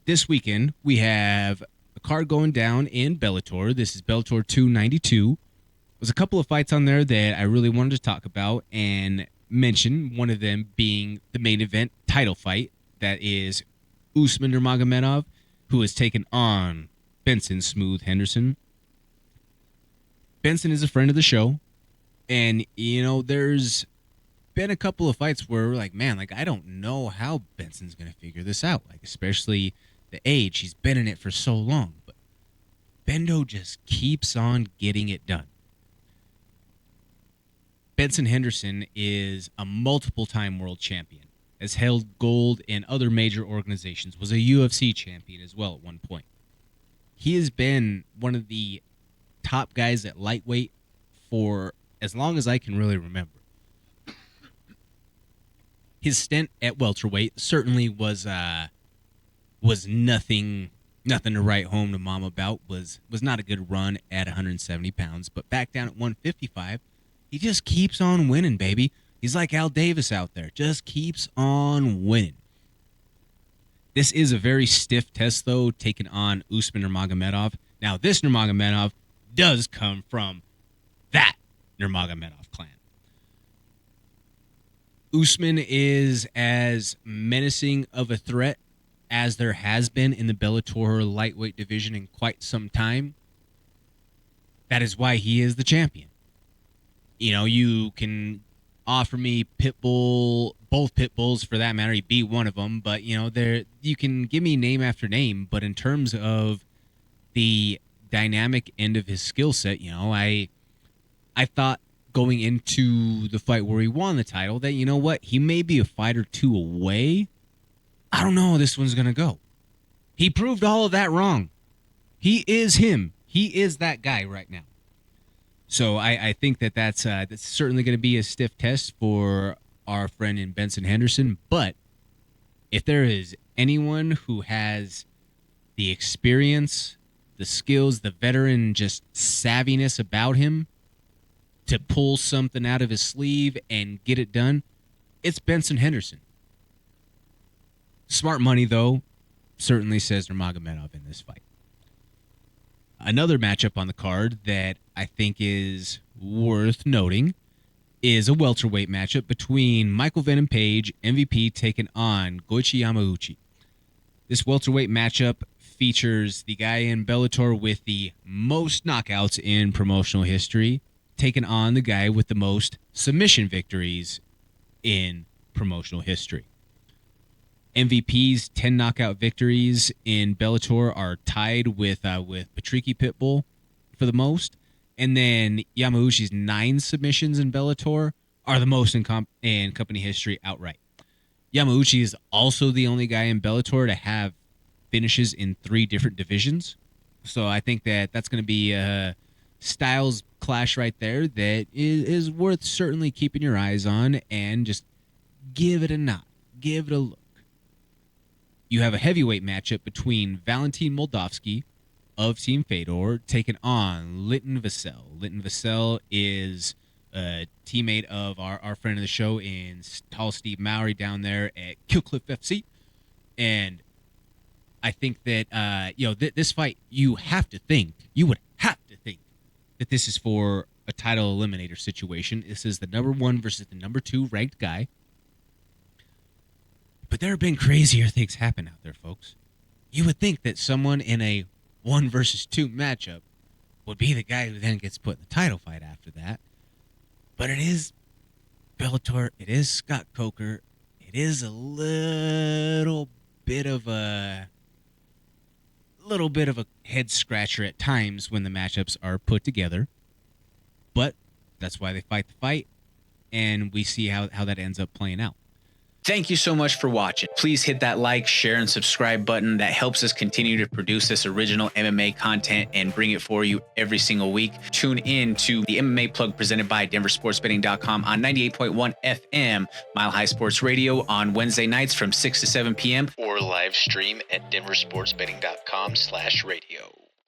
this weekend, we have a card going down in Bellator. This is Bellator 292. There's a couple of fights on there that I really wanted to talk about and mention, one of them being the main event title fight. That is Usman Nurmagomedov, who has taken on Benson Smooth Henderson. Benson is a friend of the show, and, there's been a couple of fights where we're like, man, I don't know how Benson's going to figure this out, especially the age. He's been in it for so long, but Bendo just keeps on getting it done. Benson Henderson is a multiple-time world champion, has held gold in other major organizations, was a UFC champion as well at one point. He has been one of the top guys at lightweight for as long as I can really remember. His stint at welterweight certainly was nothing to write home to mom about. Was not a good run at 170 pounds, but back down at 155, he just keeps on winning, baby. He's like Al Davis out there, just keeps on winning. This is a very stiff test, though, taking on Usman Nurmagomedov. Now, this Nurmagomedov does come from that Nurmagomedov clan. Usman is as menacing of a threat as there has been in the Bellator lightweight division in quite some time. That is why he is the champion. You can offer me both pit bulls for that matter. He beat one of them, but you can give me name after name. But in terms of the dynamic end of his skill set, I thought going into the fight where he won the title that, he may be a fight or two away. I don't know how this one's going to go. He proved all of that wrong. He is him. He is that guy right now. So I think that's certainly going to be a stiff test for our friend in Benson Henderson. But if there is anyone who has the experience, the skills, the veteran just savviness about him to pull something out of his sleeve and get it done, it's Benson Henderson. Smart money, though, certainly says Nurmagomedov in this fight. Another matchup on the card that I think is worth noting is a welterweight matchup between Michael Venom Page, MVP, taking on Goichi Yamauchi. This welterweight matchup features the guy in Bellator with the most knockouts in promotional history, taking on the guy with the most submission victories in promotional history. MVP's 10 knockout victories in Bellator are tied with Patricky Pitbull for the most. And then Yamauchi's 9 submissions in Bellator are the most in company history outright. Yamauchi is also the only guy in Bellator to have finishes in 3 different divisions. So I think that's going to be a styles clash right there that is worth certainly keeping your eyes on and just give it a nod. Give it a look. You have a heavyweight matchup between Valentin Moldavsky of Team Fedor taking on Linton Vassell. Linton Vassell is a teammate of our friend of the show in Tall Steve Mowry down there at Killcliff FC. And I think that, this fight, you would have to think that this is for a title eliminator situation. This is the number 1 versus the number 2 ranked guy. But there have been crazier things happen out there, folks. You would think that someone in a 1 versus 2 matchup would be the guy who then gets put in the title fight after that. But it is Bellator. It is Scott Coker. It is a little bit of a head scratcher at times when the matchups are put together. But that's why they fight the fight, and we see how that ends up playing out. Thank you so much for watching. Please hit that like, share, and subscribe button. That helps us continue to produce this original MMA content and bring it for you every single week. Tune in to the MMA Plug presented by DenverSportsBetting.com on 98.1 FM, Mile High Sports Radio on Wednesday nights from 6 to 7 p.m. or live stream at DenverSportsBetting.com/radio.